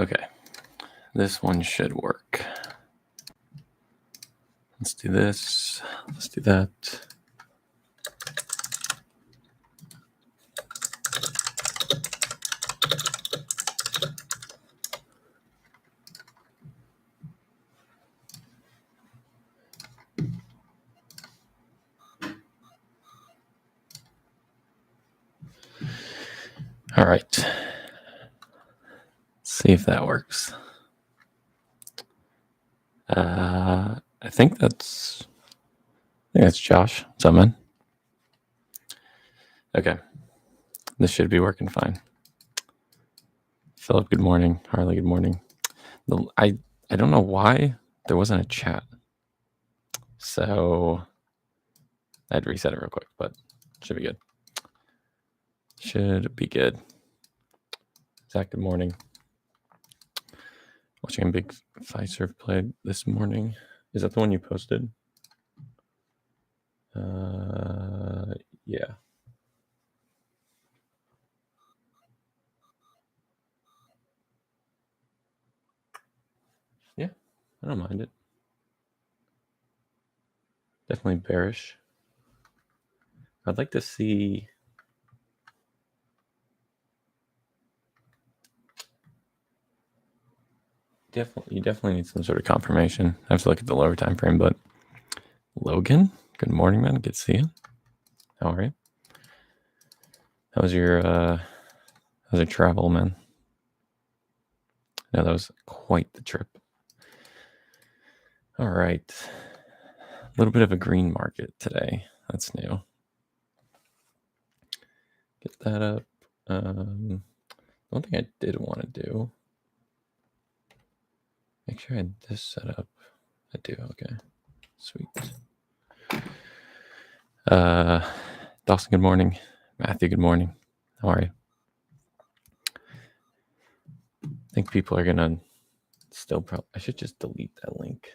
Okay, this one should work. Let's do this. Let's do that. All right. Let's see if that works. I think that's Josh. What's up, man? Okay. This should be working fine. Philip, good morning. Harley, good morning. I don't know why there wasn't a chat. So I'd reset it real quick, but should be good. Should be good. Zach, good morning. Watching a big Fiserv play this morning. Is that the one you posted? Yeah. Yeah, I don't mind it. Definitely bearish. I'd like to see. You definitely need some sort of confirmation. I have to look at the lower time frame, but Logan, good morning, man. Good to see you. How are you? How was your travel, man? No, that was quite the trip. All right. A little bit of a green market today. That's new. Get that up. One thing I did want to do. Make sure I had this set up. I do. Okay. Sweet. Dawson, good morning. Matthew, good morning. How are you? I think people are gonna still probably. I should just delete that link.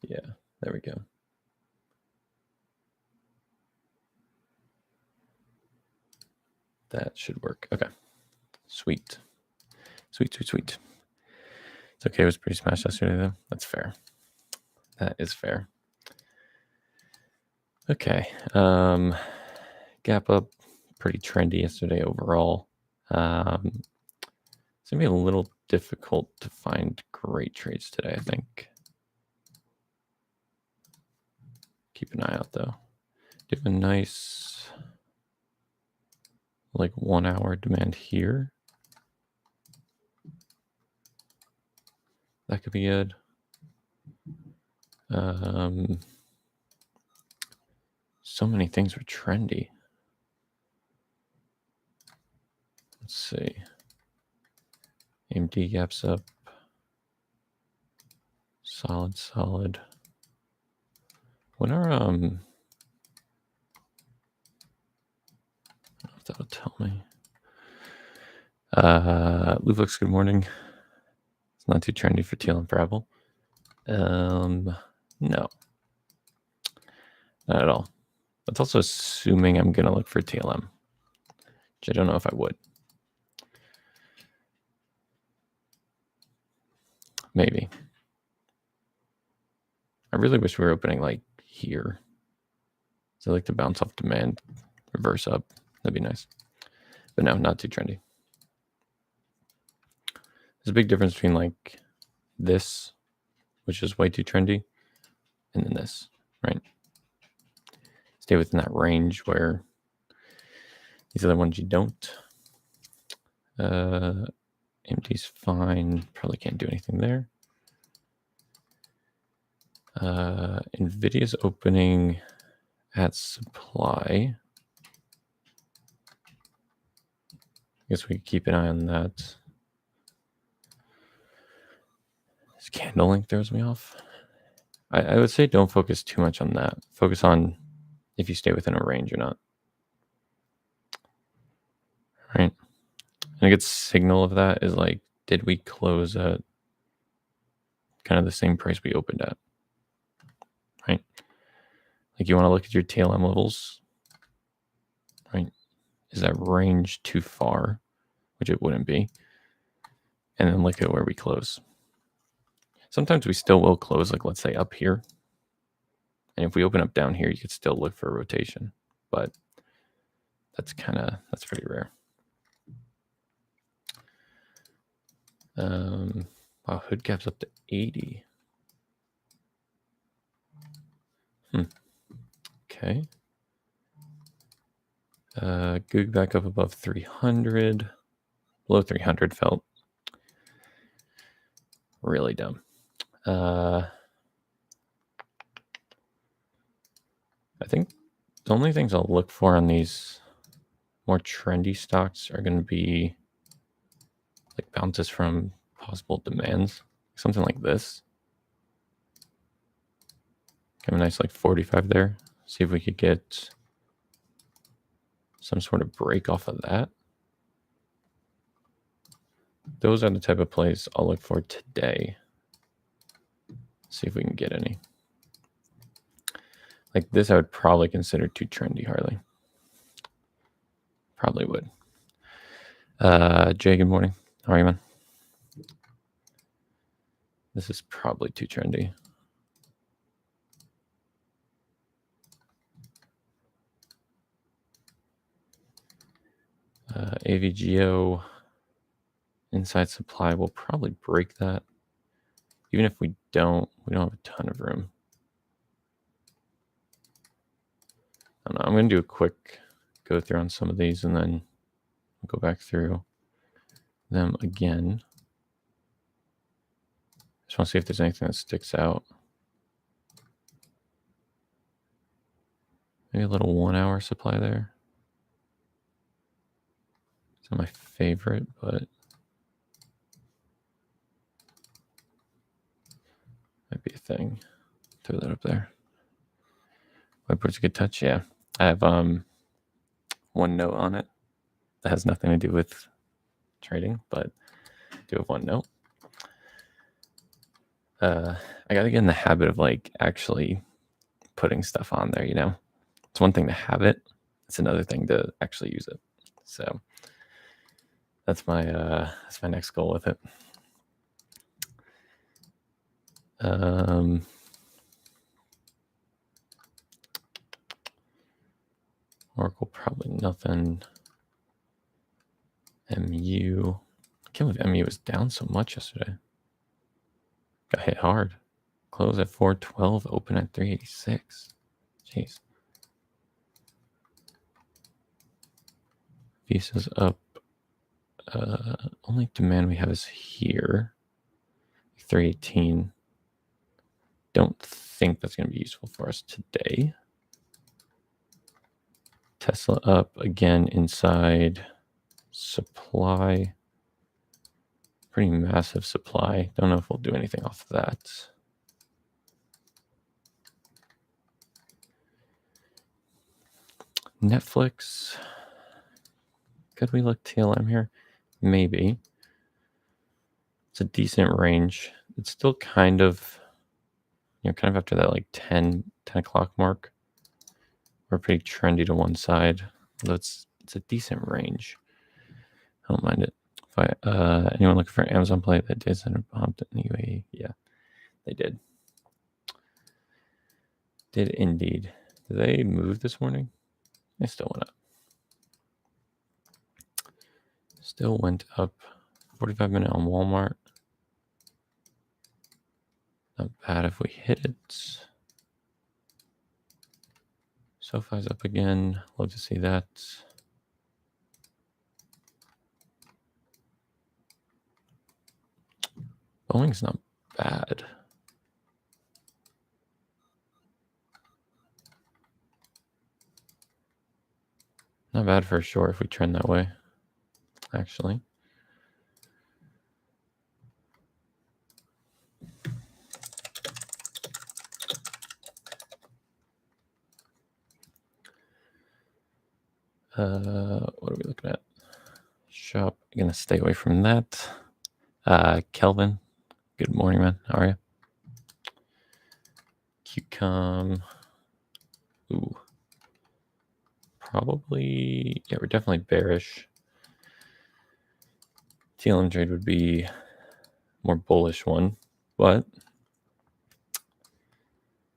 Yeah, there we go. That should work. Okay. Sweet. It's okay. It was pretty smashed yesterday, though. That's fair. That is fair. Okay. Gap up, pretty trendy yesterday overall. It's going to be a little difficult to find great trades today, I think. Keep an eye out, though. Do have a nice, 1 hour demand here. That could be good. So many things were trendy. Let's see. AMD gaps up. Solid. When are I don't know if that'll tell me. Luvix, good morning. It's not too trendy for TLM for Apple. No, not at all. That's also assuming I'm gonna look for TLM, which I don't know if I would. Maybe. I really wish we were opening here. So I like to bounce off demand, reverse up. That'd be nice. But no, not too trendy. There's a big difference between this, which is way too trendy, and then this, right? Stay within that range where these other ones you don't. AMD's fine. Probably can't do anything there. NVIDIA's opening at supply. I guess we could keep an eye on that. This candle link throws me off. I would say don't focus too much on that. Focus on if you stay within a range or not. Right? And a good signal of that is did we close at kind of the same price we opened at? Right? You want to look at your TLM levels, right? is that range too far, which it wouldn't be, and then look at where we close. Sometimes we still will close, like let's say up here. And if we open up down here, you could still look for a rotation, but that's pretty rare. Wow, hood gap's up to 80. Okay. Goog back up above 300. Below 300 felt really dumb. I think the only things I'll look for on these more trendy stocks are going to be like bounces from possible demands, something like this. Give a nice like 45 there. See if we could get some sort of break off of that. Those are the type of plays I'll look for today. See if we can get any. Like this, I would probably consider too trendy, Harley. Probably would. Jay, good morning. How are you, man? This is probably too trendy. AVGO inside supply will probably break that. Even if we don't have a ton of room. I don't know. I'm going to do a quick go through on some of these and then go back through them again. Just want to see if there's anything that sticks out. Maybe a little 1 hour supply there. It's not my favorite, but might be a thing. Throw that up there. Whiteboard's a good touch. Yeah. I have one note on it that has nothing to do with trading, but I do have one note. I gotta get in the habit of like actually putting stuff on there, you know. It's one thing to have it, it's another thing to actually use it. So that's my next goal with it. Oracle, probably nothing. MU. I can't believe MU was down so much yesterday. Got hit hard. Close at 412, open at 386. Jeez. Visa's up. Only demand we have is here. 318. Don't think that's going to be useful for us today. Tesla up again inside supply. Pretty massive supply. Don't know if we'll do anything off of that. Netflix. Could we look TLM here? Maybe. It's a decent range. It's still kind of, kind of after that like 10 o'clock mark. We're pretty trendy to one side. Although it's a decent range. I don't mind it. If anyone looking for Amazon Play that did send a prompt in UAE? Yeah, they did. Did indeed. Did they move this morning? They still went up. Still went up. 45-minute on Walmart. Not bad if we hit it. SoFi's up again. Love to see that. Boeing's not bad. Not bad for sure if we trend that way, actually. What are we looking at? Shop. I'm going to stay away from that. Kelvin, good morning, man. How are you? QCOM. Ooh. probably, yeah, we're definitely bearish. TLM trade would be more bullish one, but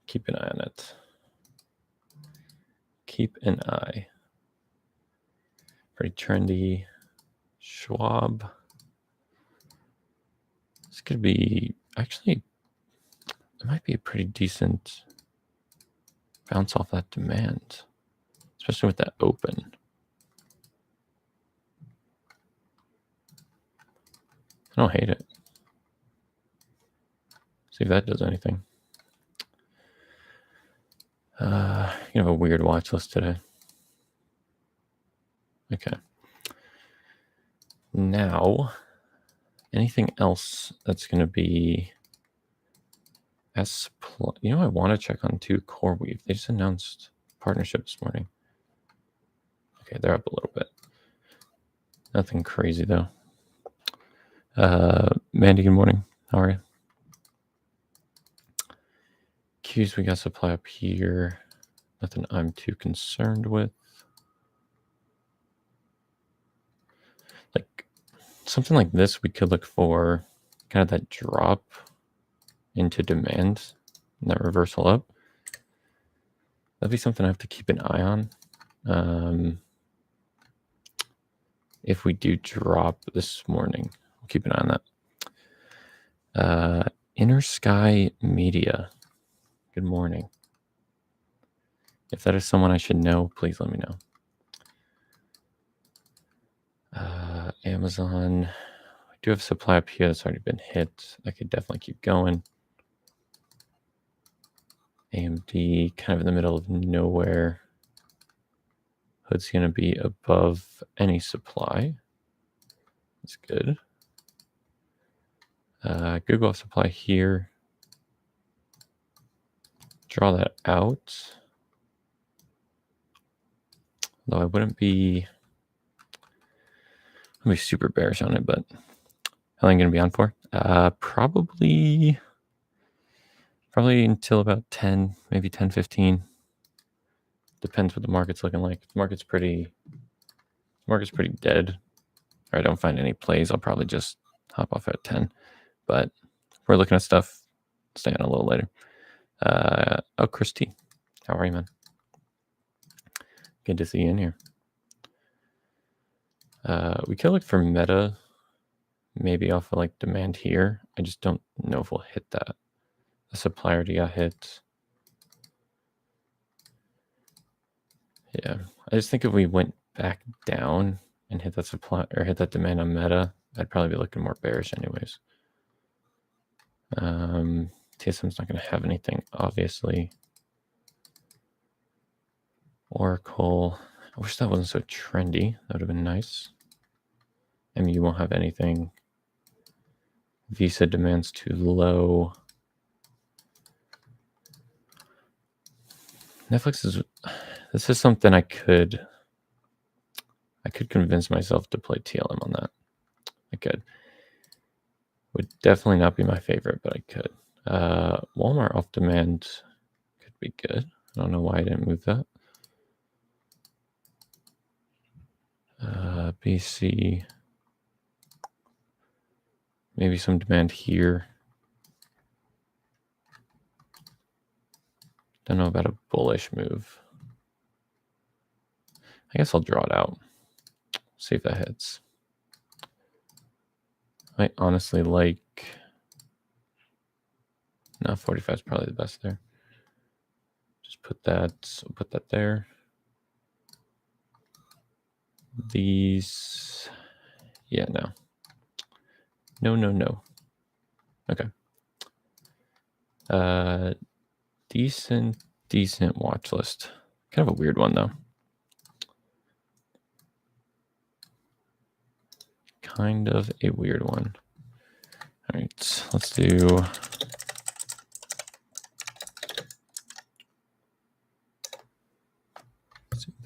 keep an eye on it. Keep an eye. Pretty trendy. Schwab. This could be, actually, it might be a pretty decent bounce off that demand, especially with that open. I don't hate it. See if that does anything. You have a weird watch list today. Okay. Now, anything else that's going to be S+? You know, I want to check on CoreWeave. They just announced partnership this morning. Okay, they're up a little bit. Nothing crazy though. Mandy, good morning. How are you? Qs, we got supply up here. Nothing I'm too concerned with. Like something like this, we could look for kind of that drop into demand and that reversal up. That'd be something I have to keep an eye on. If we do drop this morning, we'll keep an eye on that. Inner Sky Media. Good morning. If that is someone I should know, please let me know. Amazon. I do have supply up here that's already been hit. I could definitely keep going. AMD, kind of in the middle of nowhere. Hood's going to be above any supply. That's good. Google supply here. Draw that out. Though I wouldn't be super bearish on it, but how long am I going to be on for? Probably until about 10, maybe 10:15. Depends what the market's looking like. If the market's pretty dead, or I don't find any plays, I'll probably just hop off at 10. But if we're looking at stuff, stay on a little later. Oh, Christy, how are you, man? Good to see you in here. We could look for Meta, maybe off of like demand here. I just don't know if we'll hit that. The supply already got hit. Yeah, I just think if we went back down and hit that supply or hit that demand on Meta, I'd probably be looking more bearish anyways. TSM's not going to have anything, obviously. Oracle, I wish that wasn't so trendy. That would have been nice. MU won't have anything. Visa demand's too low. Netflix is, this is something I could convince myself to play TLM on that. I could. Would definitely not be my favorite, but I could. Walmart off demand could be good. I don't know why I didn't move that. BC. Maybe some demand here. Don't know about a bullish move. I guess I'll draw it out. See if that hits. I honestly like. No, 45 is probably the best there. Just put that there. These, yeah, no. Okay. Decent watch list. Kind of a weird one though. Kind of a weird one. All right, let's do.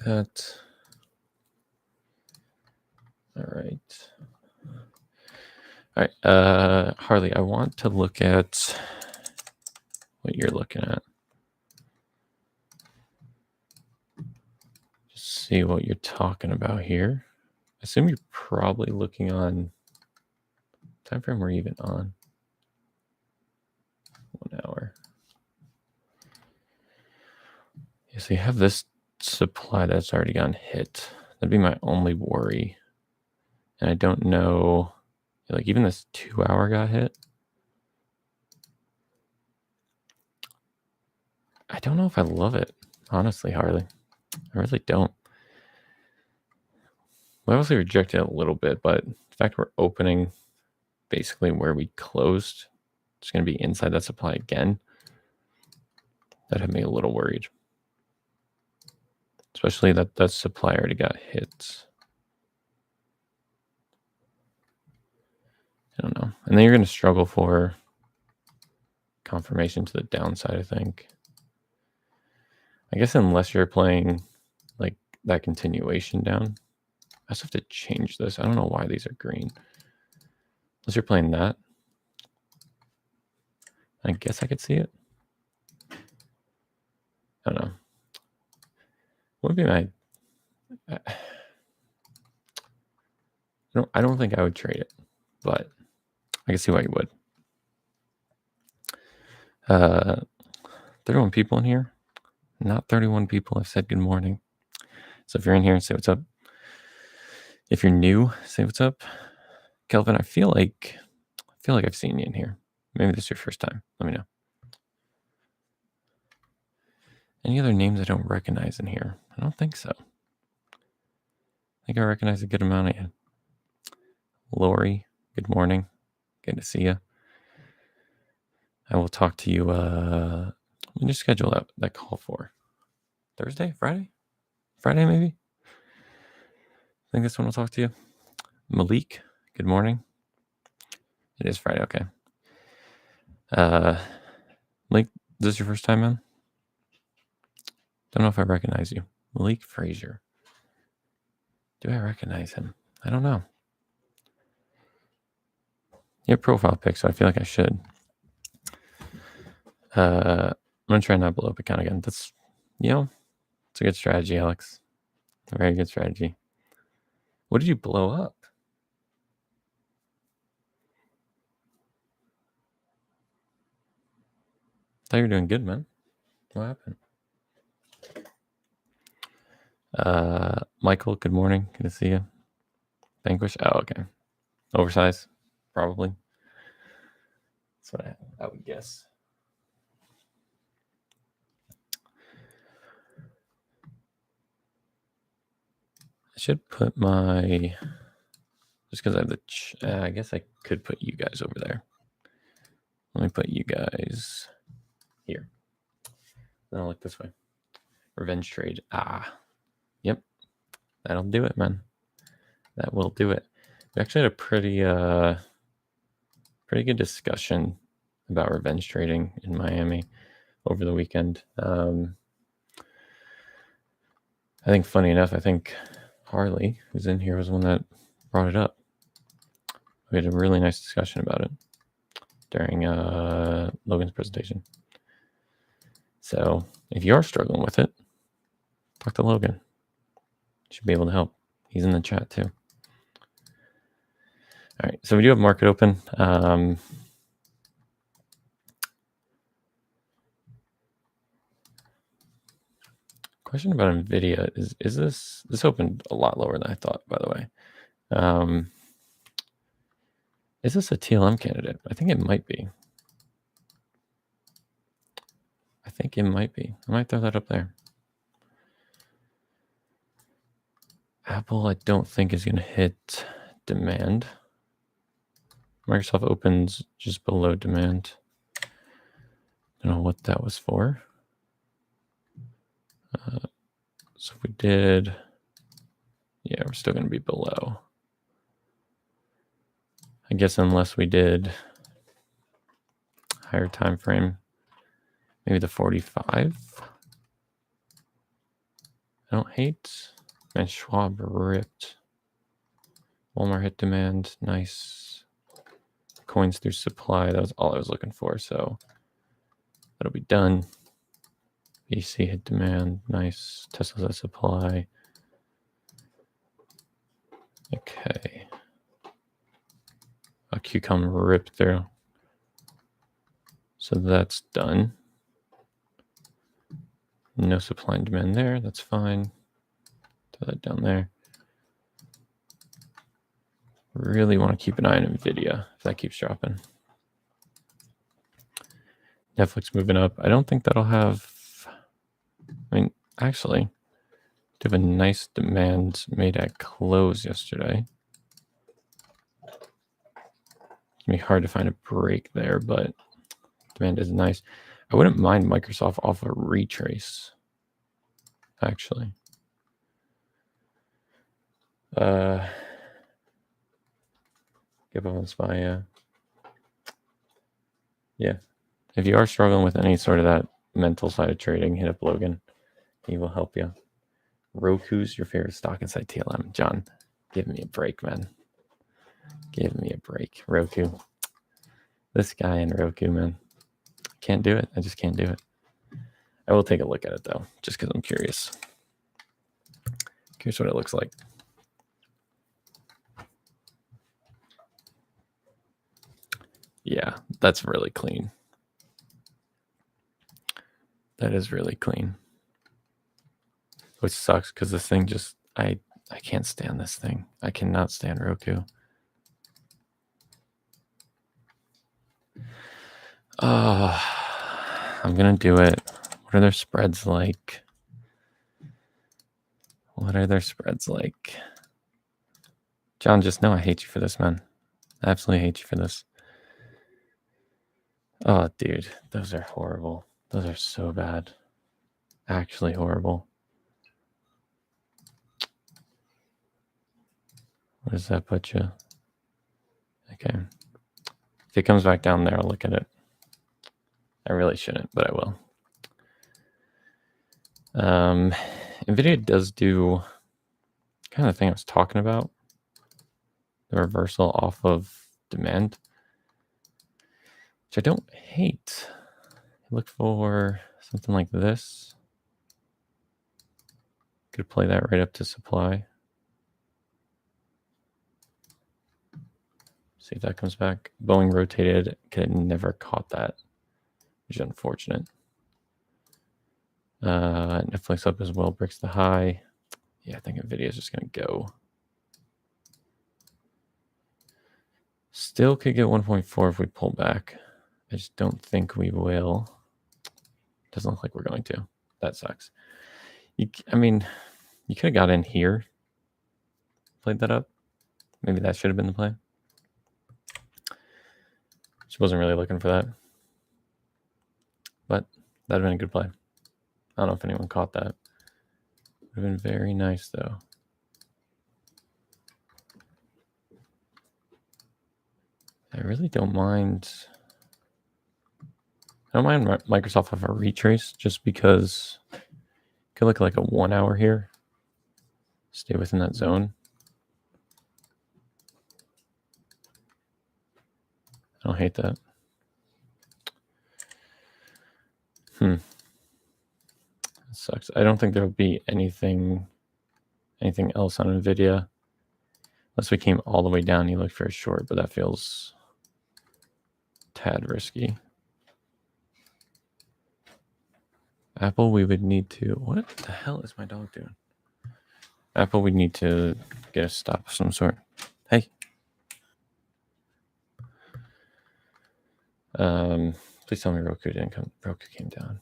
That. All right. All right, Harley, I want to look at what you're looking at. Just see what you're talking about here. I assume you're probably looking on time frame or even on 1 hour. Yeah, so you have this supply that's already gotten hit. That'd be my only worry. And I don't know, like even this 2 hour got hit. I don't know if I love it, honestly, Harley. I really don't. We obviously rejected it a little bit, but the fact we're opening basically where we closed, it's going to be inside that supply again. That had me a little worried. Especially that supply already got hit. I don't know. And then you're going to struggle for confirmation to the downside, I think. I guess unless you're playing like that continuation down. I just have to change this. I don't know why these are green. Unless you're playing that. I guess I could see it. I don't know. What would be my... I don't think I would trade it, but I can see why you would. 31 people in here. Not 31 people have said good morning. So if you're in here, say what's up. If you're new, say what's up. Kelvin, I feel like I've seen you in here. Maybe this is your first time. Let me know. Any other names I don't recognize in here? I don't think so. I think I recognize a good amount of you. Lori, good morning. Good to see you. I will talk to you. When do you schedule that call for? Thursday? Friday? Friday, maybe? I think this one will talk to you. Malik, good morning. It is Friday, okay. Malik, this is your first time, man? Don't know if I recognize you. Malik Frazier. Do I recognize him? I don't know. You have profile pic, so I feel like I should. I'm going to try not blow up account again. That's, it's a good strategy, Alex. A very good strategy. What did you blow up? I thought you were doing good, man. What happened? Michael, good morning. Good to see you. Vanquish. Oh, okay. Oversize, probably. That's what I would guess. I should put my... Just because I have the... I guess I could put you guys over there. Let me put you guys here. Then I'll look this way. Revenge trade. Yep. That'll do it, man. That will do it. We actually had a pretty good discussion about revenge trading in Miami over the weekend. I think funny enough, Harley, who's in here, was the one that brought it up. We had a really nice discussion about it during Logan's presentation. So if you are struggling with it, talk to Logan. Should be able to help. He's in the chat too. All right, so we do have market open. Question about NVIDIA is this opened a lot lower than I thought, by the way. Is this a TLM candidate? I think it might be. I might throw that up there. Apple, I don't think is going to hit demand. Microsoft opens just below demand. I don't know what that was for. So if we did, yeah, we're still going to be below. I guess unless we did higher time frame, maybe the 45. I don't hate. Man, Schwab ripped. Walmart hit demand. Nice. Coins through supply. That was all I was looking for. So that'll be done. BC hit demand. Nice. Tesla's at supply. Okay. A cucumber ripped through. So that's done. No supply and demand there. That's fine. Throw that down there. Really want to keep an eye on NVIDIA if that keeps dropping. Netflix moving up. I don't think that'll have... I mean, actually, do have a nice demand made at close yesterday. It's going to be hard to find a break there, but demand is nice. I wouldn't mind Microsoft off a retrace, actually. Give up on SPY, yeah. Yeah. If you are struggling with any sort of that mental side of trading, hit up Logan. He will help you. Roku's your favorite stock inside TLM. John, give me a break, man. Give me a break. Roku. This guy in Roku, man. Can't do it. I just can't do it. I will take a look at it, though, just because I'm curious. Curious what it looks like. Yeah, that's really clean. That is really clean. Which sucks because this thing just, I can't stand this thing. I cannot stand Roku. I'm going to do it. What are their spreads like? What are their spreads like? John, just know I hate you for this, man. I absolutely hate you for this. Oh, dude, those are horrible. Those are so bad. Actually horrible. Where does that put you? Okay. If it comes back down there, I'll look at it. I really shouldn't, but I will. NVIDIA does do kind of the thing I was talking about. The reversal off of demand, which I don't hate. Look for something like this. Could play that right up to supply. See if that comes back. Boeing rotated. Could have never caught that, which is unfortunate. Netflix up as well. Breaks the high. Yeah, I think NVIDIA is just going to go. Still could get 1.4 if we pull back. I just don't think we will. Doesn't look like we're going to. That sucks. I mean, you could have got in here. Played that up. Maybe that should have been the play. Just wasn't really looking for that. But that would have been a good play. I don't know if anyone caught that. Would have been very nice, though. I really don't mind. I don't mind Microsoft have a retrace just because it could look like a 1 hour here. Stay within that zone. I don't hate that. That sucks. I don't think there will be anything else on NVIDIA. Unless we came all the way down, you look very short, but that feels tad risky. Apple, we would need to... What the hell is my dog doing? Apple, we need to get a stop of some sort. Hey. Please tell me Roku didn't come. Roku came down.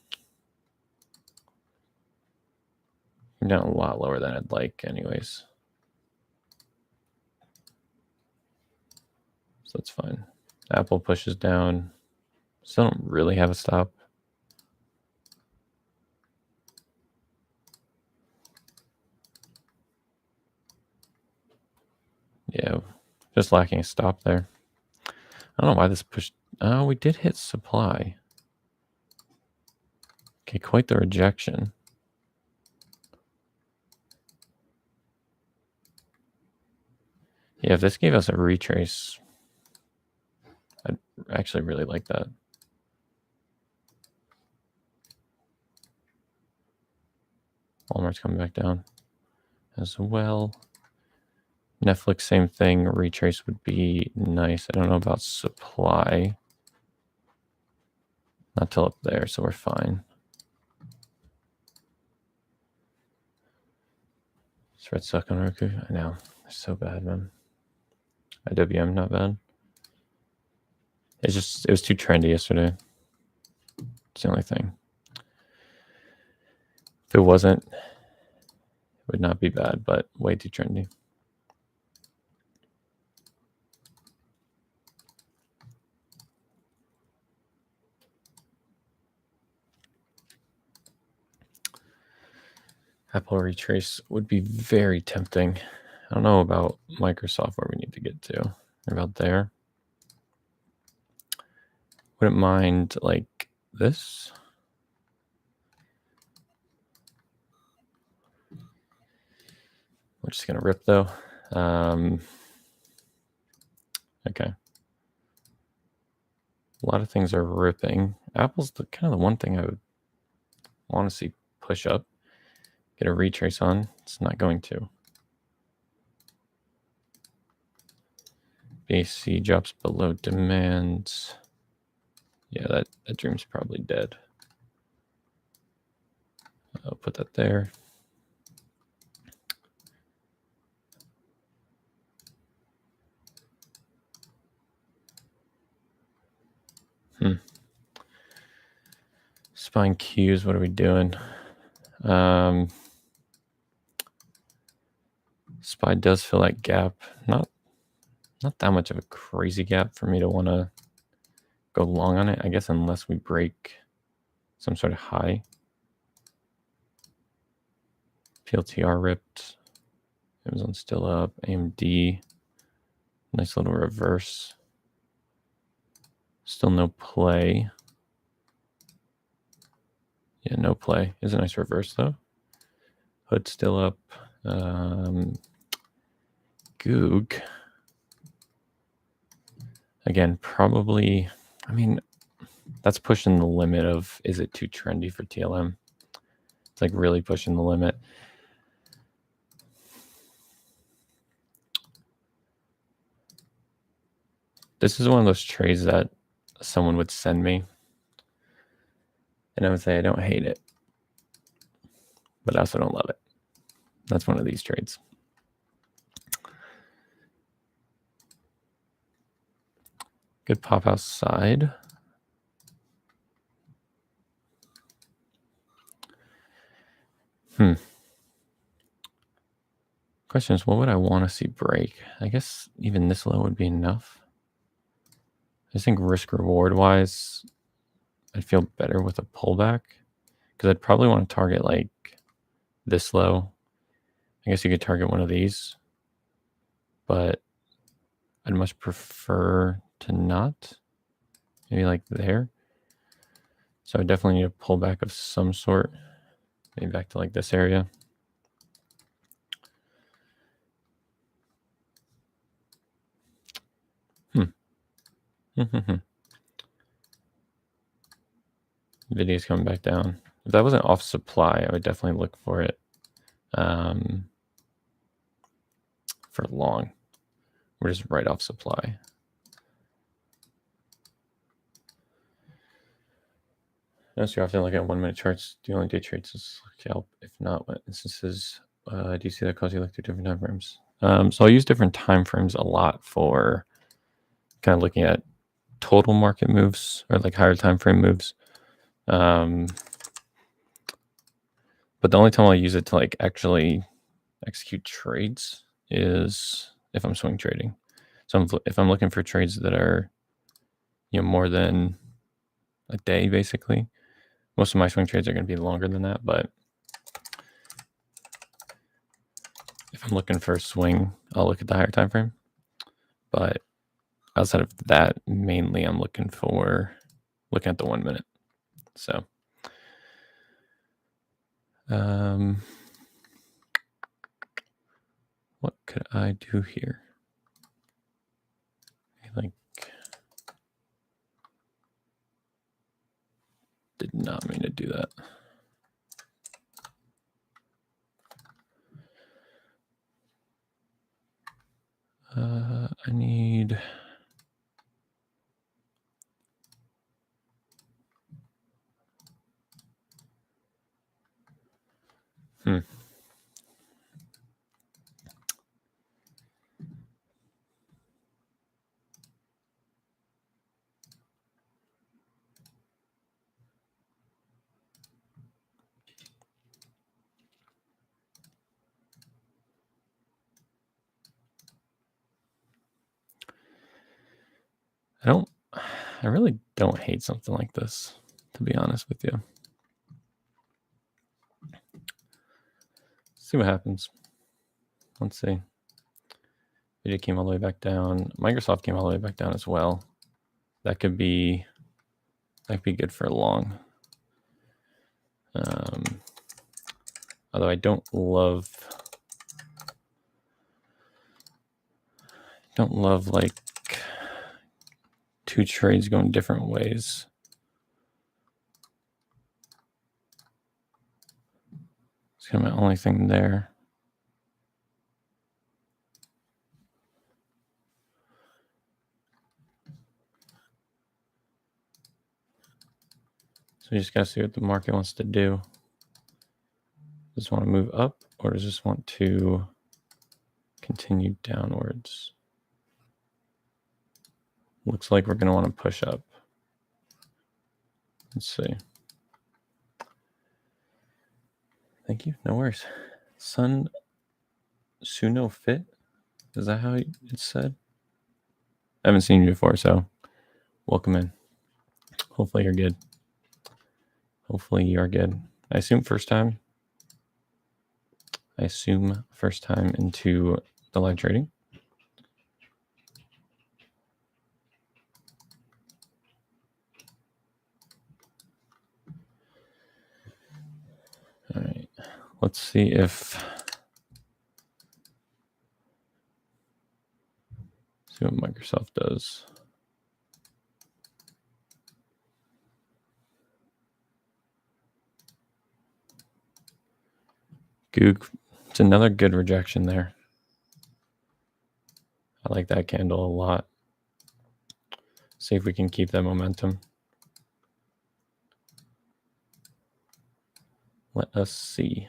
Came down a lot lower than I'd like anyways. So that's fine. Apple pushes down. Still don't really have a stop. Yeah, just lacking a stop there. I don't know why this pushed. Oh, we did hit supply. Okay, quite the rejection. Yeah, if this gave us a retrace, I'd actually really like that. Walmart's coming back down as well. Netflix, same thing. Retrace would be nice. I don't know about supply. Not till up there, so we're fine. Thread suck on Roku. I know. They're so bad, man. IWM, not bad. It was too trendy yesterday. It's the only thing. If it wasn't, it would not be bad, but way too trendy. Apple Retrace would be very tempting. I don't know about Microsoft where we need to get to. About there. Wouldn't mind like this. We're just gonna rip though. Okay. A lot of things are ripping. Apple's kind of the one thing I would want to see push up. Get a retrace on. It's not going to. BAC drops below demand. Yeah, that dream's probably dead. I'll put that there. Spine Qs, what are we doing? SPY does fill that gap. Not that much of a crazy gap for me to want to go long on it, I guess, unless we break some sort of high. PLTR ripped. Amazon still up. AMD. Nice little reverse. Still no play. Yeah, no play. Is a nice reverse though. Hood still up. Goog. Again, probably, I mean, that's pushing the limit of, is it too trendy for TLM? It's like really pushing the limit. This is one of those trades that someone would send me. And I would say, I don't hate it, but I also don't love it. That's one of these trades. Good pop outside. Question is, what would I want to see break? I guess even this low would be enough. I think risk reward wise, I'd feel better with a pullback because I'd probably want to target like this low. I guess you could target one of these, but I'd much prefer to not. Maybe like there. So I definitely need a pullback of some sort. Maybe back to like this area. Nvidia's coming back down. If that wasn't off supply, I would definitely look for it for long. We're just right off supply. Notice you often look at 1 minute charts. Do you only day trades as scalp? If not, what instances do you see that cause you look through different time frames? So I'll use different time frames a lot for kind of looking at total market moves or like higher time frame moves. But the only time I'll use it to like actually execute trades is if I'm swing trading. So if I'm looking for trades that are, more than a day, basically. Most of my swing trades are going to be longer than that, but if I'm looking for a swing, I'll look at the higher time frame. But outside of that, mainly I'm looking at the 1 minute. So what could I do here? Like, did not mean to do that. I need... I really don't hate something like this, to be honest with you. See what happens. Let's see. Nvidia came all the way back down. Microsoft came all the way back down as well. That could be good for long. Although I don't love like two trades going different ways. It's kind of my only thing there. So we just got to see what the market wants to do. Does it want to move up, or does it want to continue downwards? Looks like we're going to want to push up. Let's see. Thank you. No worries. Sun Suno Fit? Is that how it's said? I haven't seen you before, so welcome in. Hopefully you're good. Hopefully you are good. I assume first time into the live trading. All right. Let's see what Microsoft does. Goog, it's another good rejection there. I like that candle a lot. See if we can keep that momentum. Let us see.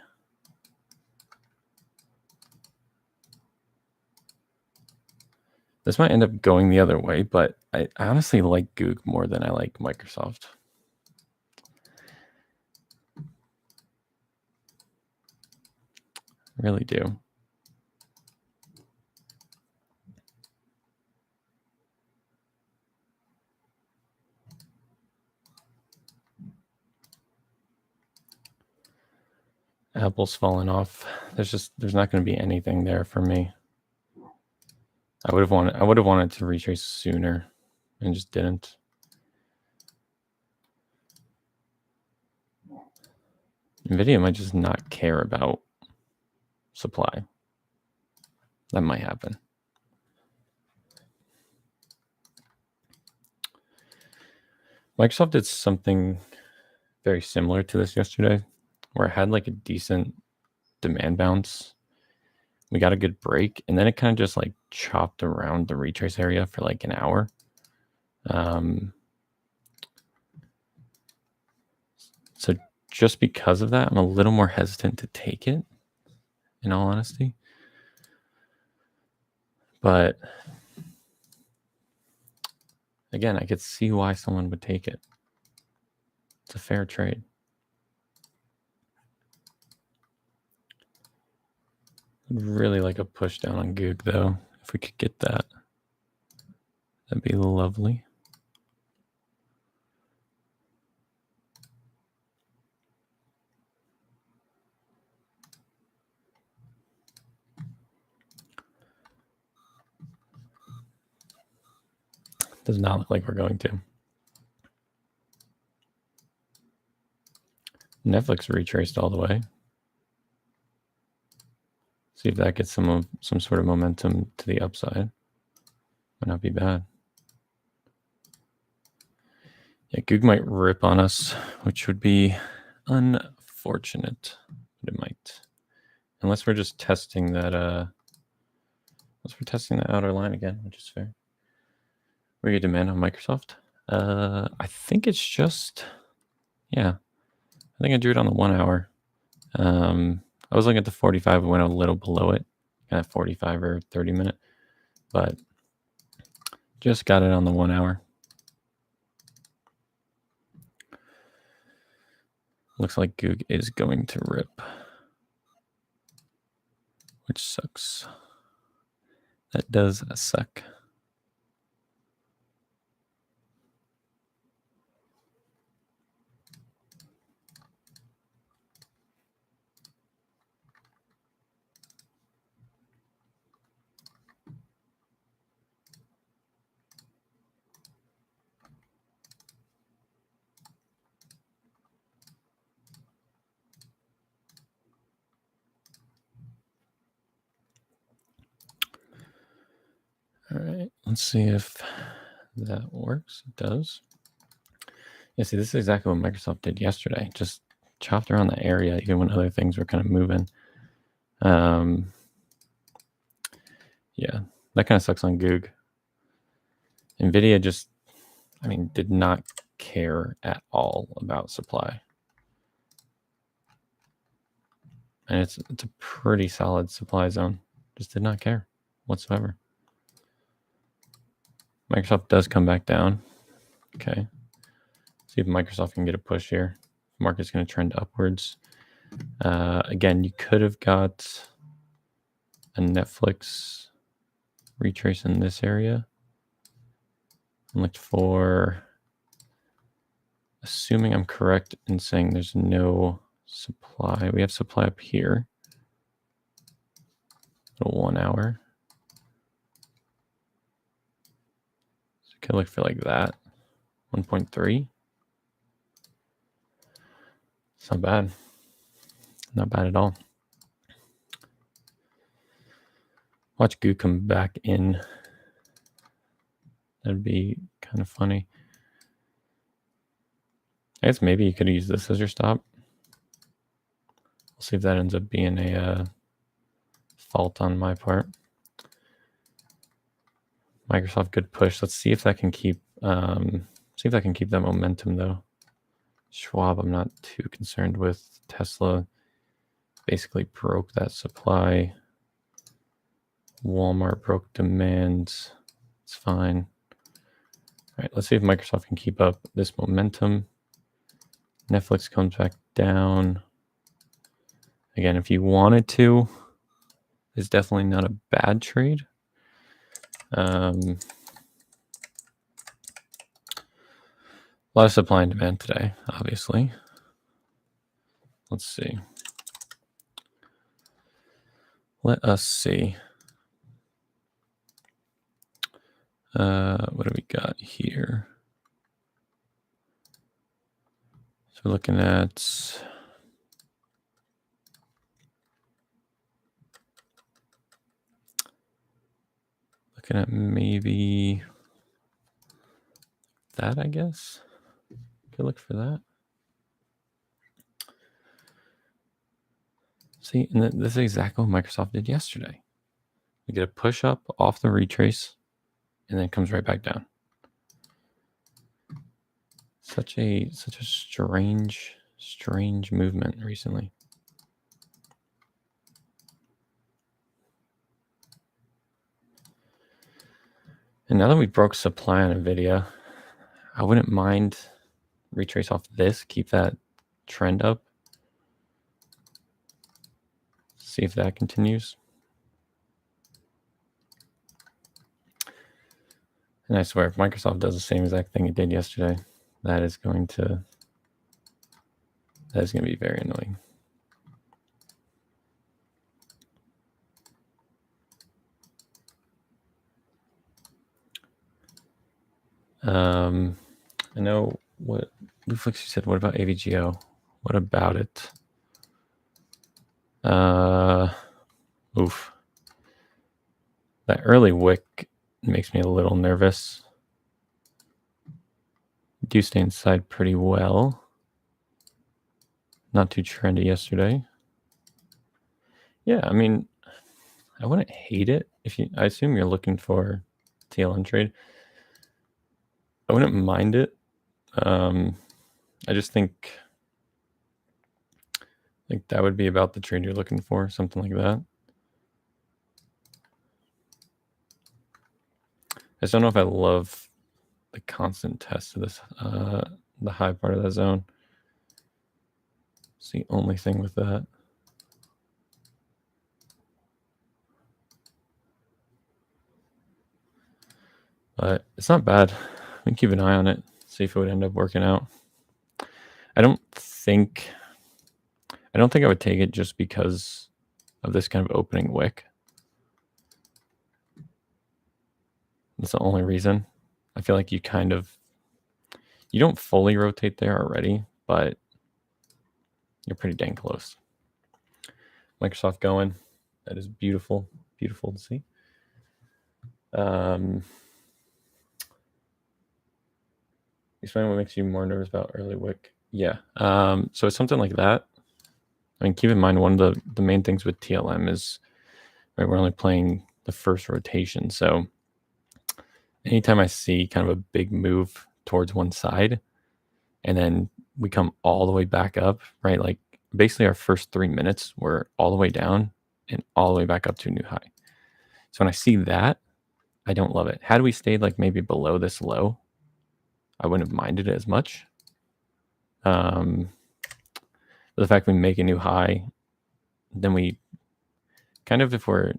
This might end up going the other way, but I honestly like Goog more than I like Microsoft. I really do. Apple's fallen off. There's not going to be anything there for me. I would have wanted to retrace sooner and just didn't. Nvidia might just not care about supply. That might happen. Microsoft did something very similar to this yesterday, where it had like a decent demand bounce. We got a good break, and then it kind of just like chopped around the retrace area for like an hour. So just because of that, I'm a little more hesitant to take it, in all honesty. But again, I could see why someone would take it. It's a fair trade. I'd really like a push down on Goog, though. If we could get that, that'd be lovely. Does not look like we're going to. Netflix retraced all the way. See if that gets some sort of momentum to the upside. Might not be bad. Yeah, Goog might rip on us, which would be unfortunate, but it might. Unless we're just testing that Unless we're testing the outer line again, which is fair. Were you demand on Microsoft? I think it's just, yeah. I think I drew it on the 1 hour. I was looking at the 45, it went a little below it, kind of 45 or 30 minute, but just got it on the 1 hour. Looks like Goog is going to rip, which sucks. That does suck. All right, let's see if that works. It does. Yeah, see, this is exactly what Microsoft did yesterday. Just chopped around the area, even when other things were kind of moving. Yeah, that kind of sucks on Goog. NVIDIA just, did not care at all about supply. And it's a pretty solid supply zone. Just did not care whatsoever. Microsoft does come back down. Okay. See if Microsoft can get a push here. Market's going to trend upwards. Again, you could have got a Netflix retrace in this area. And looked for, assuming I'm correct in saying there's no supply. We have supply up here. A 1 hour. So could look for like that. 1.3. It's not bad. Not bad at all. Watch Goo come back in. That'd be kind of funny. I guess maybe you could use this as your stop. We'll see if that ends up being a fault on my part. Microsoft good push. Let's see if that can keep that momentum though. Schwab, I'm not too concerned with. Tesla basically broke that supply. Walmart broke demand. It's fine. All right, let's see if Microsoft can keep up this momentum. Netflix comes back down. Again, if you wanted to, it's definitely not a bad trade. A lot of supply and demand today, obviously. Let's see. Let us see. What do we got here? So we're looking at maybe that, I guess. Could look for that. See, and this is exactly what Microsoft did yesterday. We get a push up off the retrace, and then it comes right back down. Such a strange movement recently. And now that we broke supply on NVIDIA, I wouldn't mind retrace off this, keep that trend up. See if that continues. And I swear, if Microsoft does the same exact thing it did yesterday, that is going to be very annoying. I know what Luflix, you said, what about AVGO? What about it? Oof. That early wick makes me a little nervous. Do stay inside pretty well. Not too trendy yesterday. Yeah, I wouldn't hate it. I assume you're looking for TLN trade. I wouldn't mind it. I just think that would be about the trade you're looking for, something like that. I just don't know if I love the constant test of this, the high part of that zone. It's the only thing with that. But it's not bad. We can keep an eye on it, see if it would end up working out. I don't think I would take it just because of this kind of opening wick. That's the only reason. I feel like you don't fully rotate there already, but you're pretty dang close. Microsoft going. That is beautiful. Beautiful to see. Explain what makes you more nervous about early wick. Yeah. So it's something like that. I mean, keep in mind, one of the main things with TLM is, right, we're only playing the first rotation. So anytime I see kind of a big move towards one side and then we come all the way back up, right? Like basically our first 3 minutes were all the way down and all the way back up to a new high. So when I see that, I don't love it. Had we stayed like maybe below this low, I wouldn't have minded it as much. But the fact we make a new high, then we kind of, if we're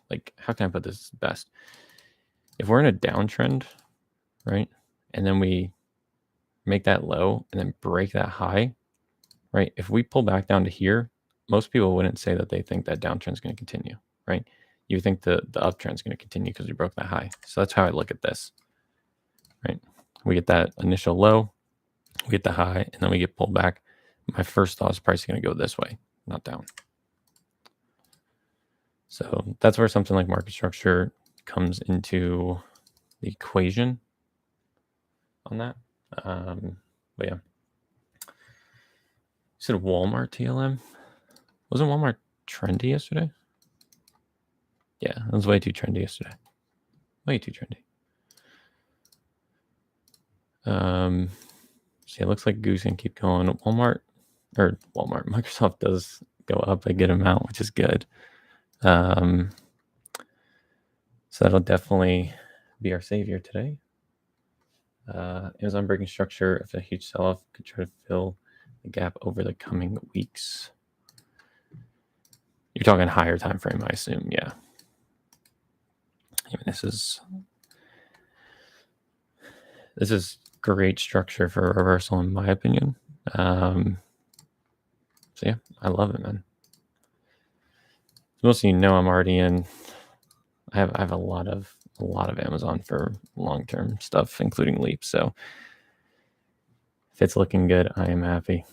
like, how can I put this best? If we're in a downtrend, right, and then we make that low and then break that high, right? If we pull back down to here, most people wouldn't say that they think that downtrend is going to continue, right? You think the uptrend is going to continue because we broke that high. So that's how I look at this, right? We get that initial low, we get the high, and then we get pulled back. My first thought is price going to go this way, not down. So that's where something like market structure comes into the equation on that. But yeah. You said Walmart TLM? Wasn't Walmart trendy yesterday? Yeah, it was way too trendy yesterday. Way too trendy. See, it looks like Goose can keep going. Microsoft does go up a good amount, which is good. So that'll definitely be our savior today. Amazon breaking structure, if a huge sell-off, could try to fill the gap over the coming weeks. You're talking higher time frame, I assume. Yeah. I mean, this is great structure for a reversal, in my opinion. So yeah, I love it, man. Most of you know I'm already in. I have a lot of Amazon for long-term stuff, including Leap. So if it's looking good, I am happy.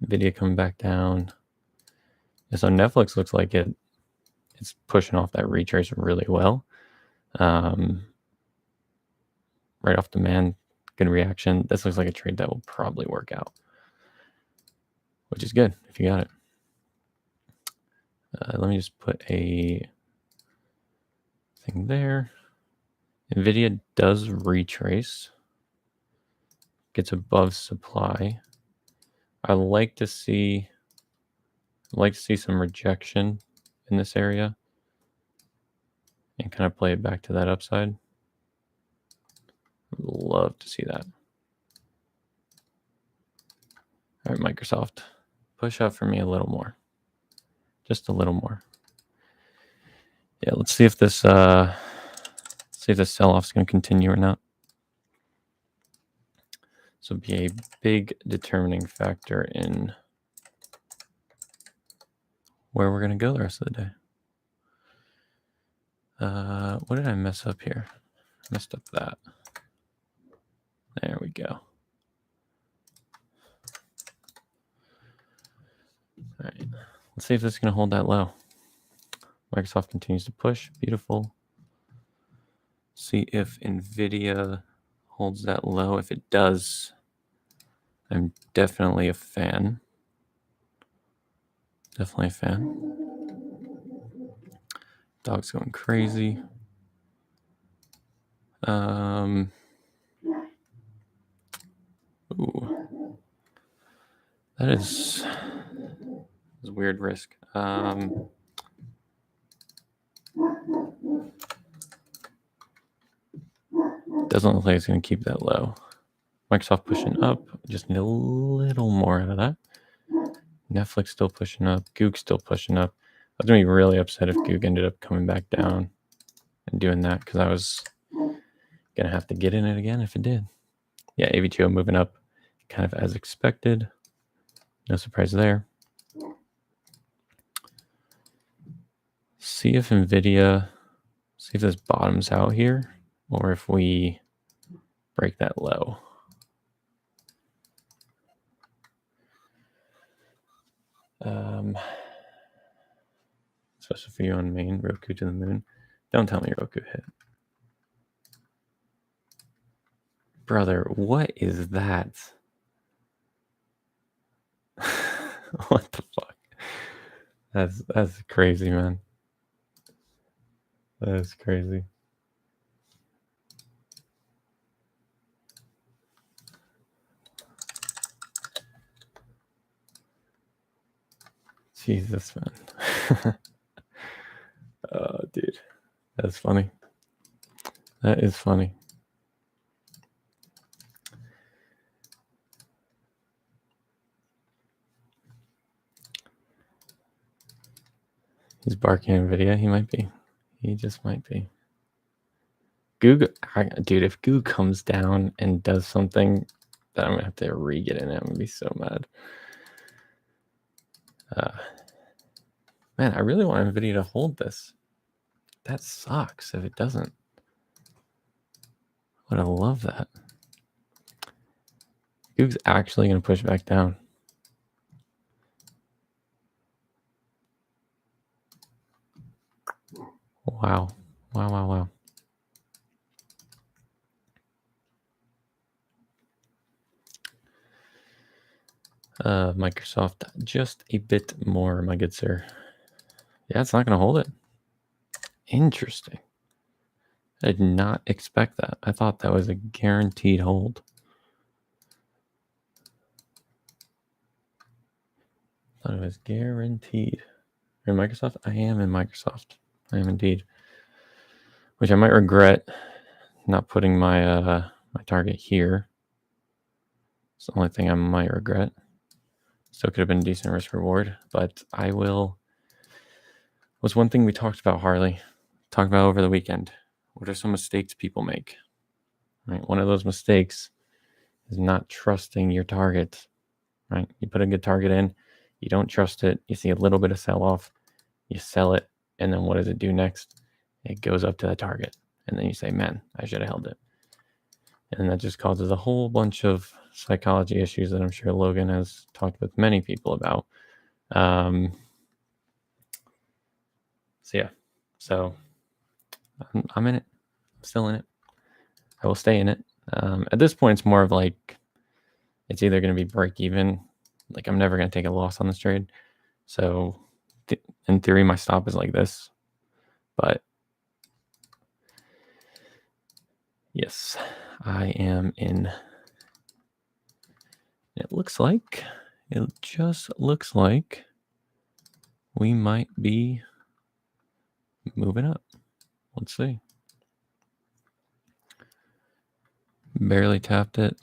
Nvidia coming back down. So Netflix looks like it's pushing off that retrace really well. Right off demand, good reaction. This looks like a trade that will probably work out, which is good if you got it. Let me just put a thing there. Nvidia does retrace, gets above supply. I like to see some rejection in this area and kind of play it back to that upside. I'd love to see that. All right, Microsoft, push up for me a little more. Just a little more. Yeah, let's see if this sell-off is going to continue or not. This will be a big determining factor in where we're going to go the rest of the day. What did I mess up here? I messed up that. There we go. All right, let's see if this is going to hold that low. Microsoft continues to push. Beautiful. See if Nvidia holds that low. If it does, I'm definitely a fan. Definitely a fan. Dog's going crazy. Ooh. That is a weird risk. Doesn't look like it's going to keep that low. Microsoft pushing up. Just need a little more out of that. Netflix still pushing up. Goog still pushing up. I was going to be really upset if Goog ended up coming back down and doing that because I was going to have to get in it again if it did. Yeah, AVTO moving up kind of as expected. No surprise there. See if NVIDIA, see if this bottoms out here or if we break that low. Especially for you on main, Roku to the moon. Don't tell me Roku hit. Brother, what is that? What the fuck? That's crazy, man. That is crazy. Jesus, man. Oh, dude. That's funny. That is funny. He's barking at NVIDIA. He might be. He just might be. Goog, dude, if Goog comes down and does something, then I'm going to have to re-get in it. I'm going to be so mad. Man, I really want NVIDIA to hold this. That sucks if it doesn't. Would I love that? Goog's actually going to push back down. Wow. Wow. Microsoft, just a bit more, my good sir. Yeah, it's not going to hold it. Interesting. I did not expect that. I thought that was a guaranteed hold. I thought it was guaranteed. You're in Microsoft? I am in Microsoft. I am indeed. Which I might regret not putting my my target here. It's the only thing I might regret. Still could have been a decent risk reward, but I will. Was one thing we talked about, Harley, talked about over the weekend. What are some mistakes people make? Right, one of those mistakes is not trusting your target. Right, you put a good target in, you don't trust it. You see a little bit of sell off, you sell it, and then what does it do next? It goes up to the target, and then you say, "Man, I should have held it." And that just causes a whole bunch of psychology issues that I'm sure Logan has talked with many people about. So I'm in it. I'm still in it. I will stay in it. At this point, it's more of like it's either going to be break even. Like I'm never going to take a loss on this trade. So in theory, my stop is like this. But yes, I am in. It just looks like we might be moving up. Let's see. Barely tapped it.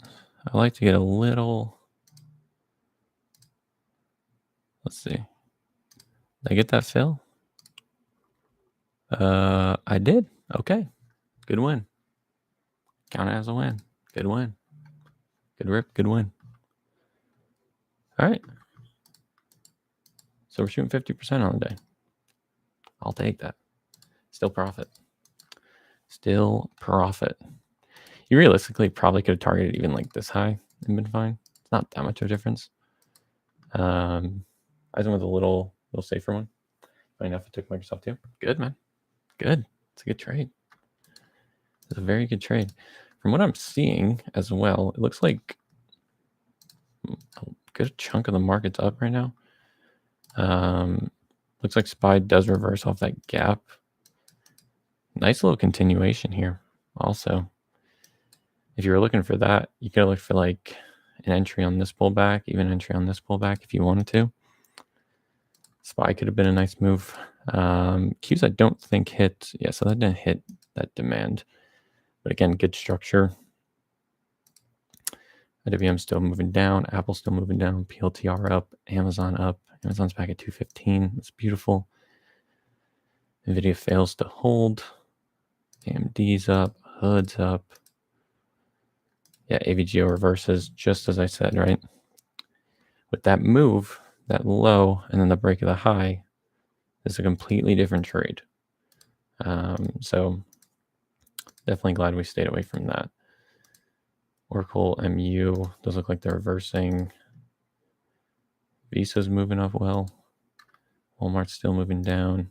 I like to get a little. Let's see. Did I get that fill? I did. Okay. Good win. Count it as a win. Good win. Good rip. Good win. All right. So we're shooting 50% on the day. I'll take that. Still profit. Still profit. You realistically probably could have targeted even like this high and been fine. It's not that much of a difference. I went with a little safer one. Funny enough, I took Microsoft too. Good, man. Good. It's a good trade. It's a very good trade. From what I'm seeing as well, it looks like a good chunk of the market's up right now. Looks like SPY does reverse off that gap. nice little continuation here. Also, if you were looking for that, you could look for like an entry on this pullback, even an entry on this pullback if you wanted to. SPY could have been a nice move. Qs I don't think hit. Yeah, so that didn't hit that demand. But again, good structure. IWM still moving down. Apple still moving down. PLTR up. Amazon up. Amazon's back at 215. That's beautiful. NVIDIA fails to hold. AMD's up. HUD's up. Yeah, AVGO reverses just as I said, right? With that move, that low, and then the break of the high, is a completely different trade. So definitely glad we stayed away from that. Oracle MU does look like they're reversing. Visa's moving up well. Walmart's still moving down.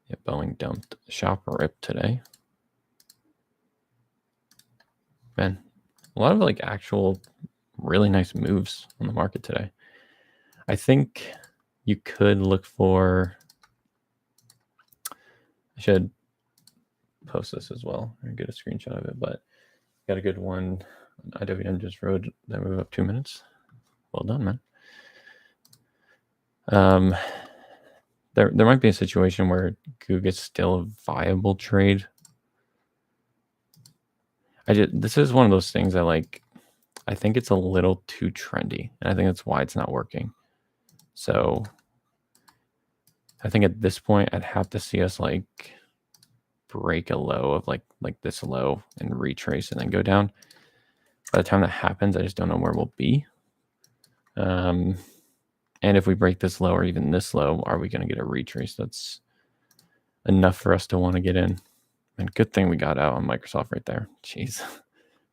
Yeah, Boeing dumped Shop Rip today. Man, a lot of like actual really nice moves on the market today. I think you could look for, I should post this as well or get a screenshot of it, but got a good one. IWM just rode that move up 2 minutes. Well done, man. There might be a situation where Goog is still a viable trade. This is one of those things I think it's a little too trendy, and I think that's why it's not working. So I think at this point I'd have to see us like break a low of like this low and retrace and then go down. By the time that happens, I just don't know where we'll be. And if we break this low or even this low, are we going to get a retrace that's enough for us to want to get in? And good thing we got out on Microsoft right there. Jeez.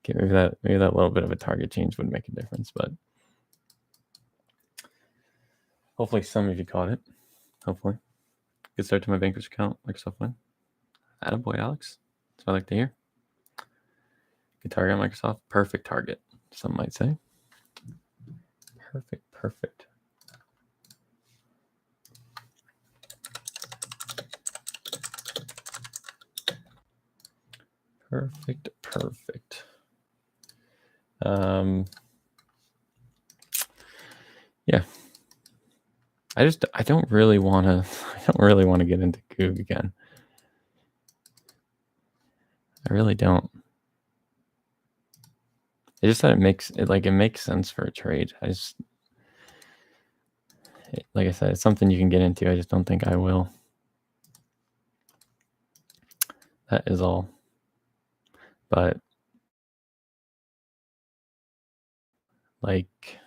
Okay, maybe that little bit of a target change would make a difference, but hopefully some of you caught it. Hopefully. Good start to my Bankers account, Microsoft win. Attaboy, Alex. That's what I like to hear. Good target on Microsoft. Perfect target, some might say. Perfect. Perfect. Yeah. I don't really want to get into Goog again. I really don't. It's just that it makes sense for a trade. Like I said, it's something you can get into. I just don't think I will. That is all. But like,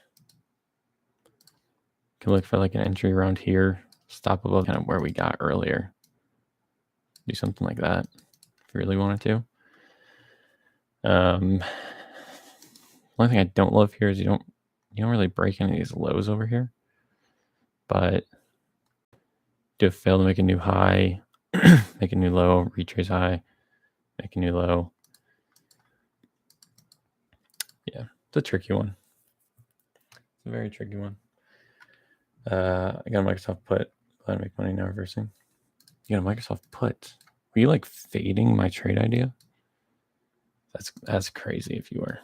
can look for like an entry around here, stop above kind of where we got earlier. Do something like that if you really wanted to. One thing I don't love here is you don't really break any of these lows over here. But do fail to make a new high, make a new low, retrace high, make a new low. Yeah, it's a tricky one. It's a very tricky one. I got a Microsoft put. Glad to make money now reversing. You got a Microsoft put. Were you like fading my trade idea? That's crazy if you were.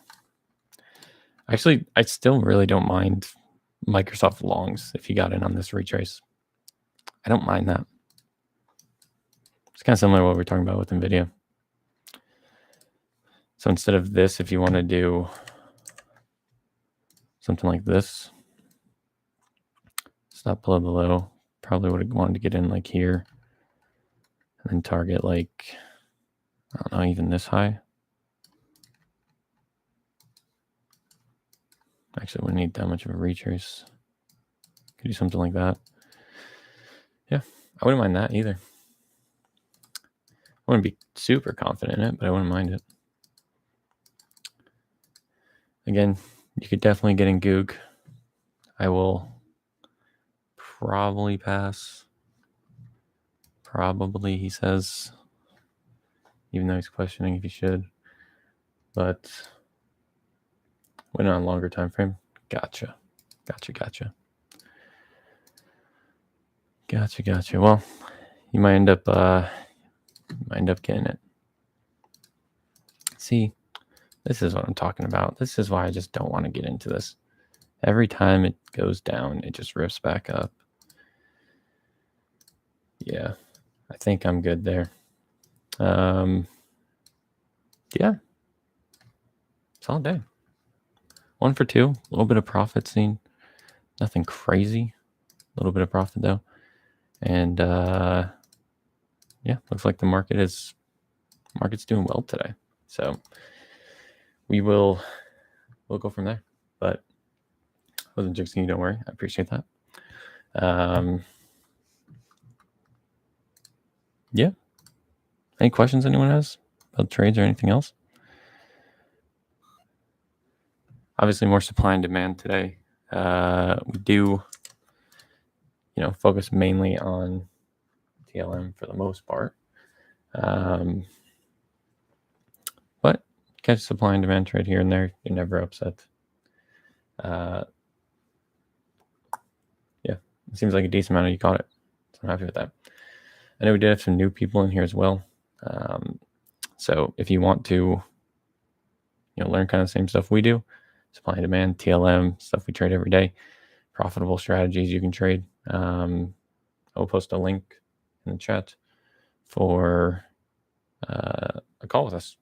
Actually, I still really don't mind Microsoft longs if you got in on this retrace. I don't mind that. It's kind of similar to what we're talking about with NVIDIA. So instead of this, if you want to do something like this, stop below the low, probably would have wanted to get in like here and then target like, I don't know, even this high. Actually, wouldn't need that much of a retrace. Could do something like that. Yeah, I wouldn't mind that either. I wouldn't be super confident in it, but I wouldn't mind it. Again, you could definitely get in Goog. I will probably pass. Probably, he says, even though he's questioning if he should. But went on a longer time frame. Gotcha. Well, you might end up getting it. See, this is what I'm talking about. This is why I just don't want to get into this. Every time it goes down, it just rips back up. Yeah, I think I'm good there. Yeah, solid day. 1 for 2, a little bit of profit seen. Nothing crazy. A little bit of profit though. And yeah, looks like the market's doing well today. So we'll go from there. But I wasn't jinxing you, don't worry. I appreciate that. Yeah. Any questions anyone has about trades or anything else? Obviously, more supply and demand today. We do, focus mainly on TLM for the most part. But catch supply and demand trade here and there. You're never upset. Yeah, it seems like a decent amount of you caught it. So I'm happy with that. I know we did have some new people in here as well. So if you want to, learn kind of the same stuff we do, supply and demand, TLM, stuff we trade every day, profitable strategies you can trade. I'll post a link in the chat for a call with us.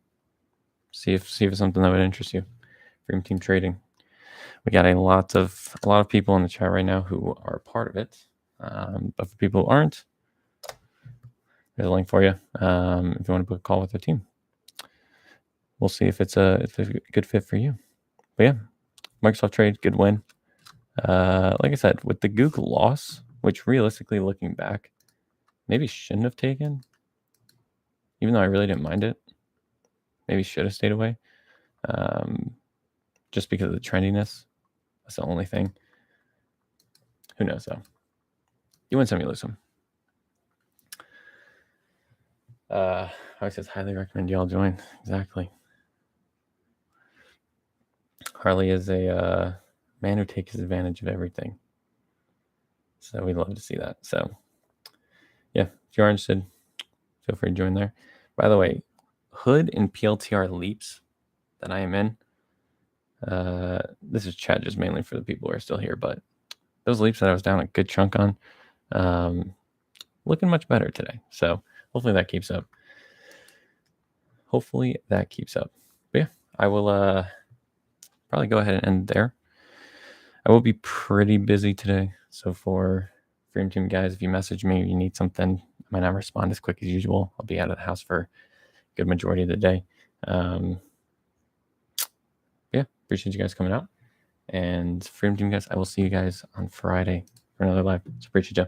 See if it's something that would interest you. Freedom Team Trading. We got a lot of people in the chat right now who are part of it. But for people who aren't, there's a link for you if you want to book a call with the team. We'll see if it's a good fit for you. But yeah, Microsoft trade, good win. Like I said, with the Google loss, which realistically looking back, maybe shouldn't have taken, even though I really didn't mind it. Maybe should have stayed away. Just because of the trendiness. That's the only thing. Who knows though? You win some, you lose some. I says highly recommend y'all join. Exactly. Harley is a man who takes advantage of everything. So we'd love to see that. So yeah, if you are interested, feel free to join there. By the way, Hood and PLTR leaps that I am in. This is chat just mainly for the people who are still here, but those leaps that I was down a good chunk on, looking much better today. So hopefully that keeps up. But yeah, I will probably go ahead and end there. I will be pretty busy today. So for Freedom Team guys, if you message me or you need something, I might not respond as quick as usual. I'll be out of the house for a good majority of the day. Yeah, appreciate you guys coming out. And Freedom Team guys, I will see you guys on Friday for another live. So appreciate you.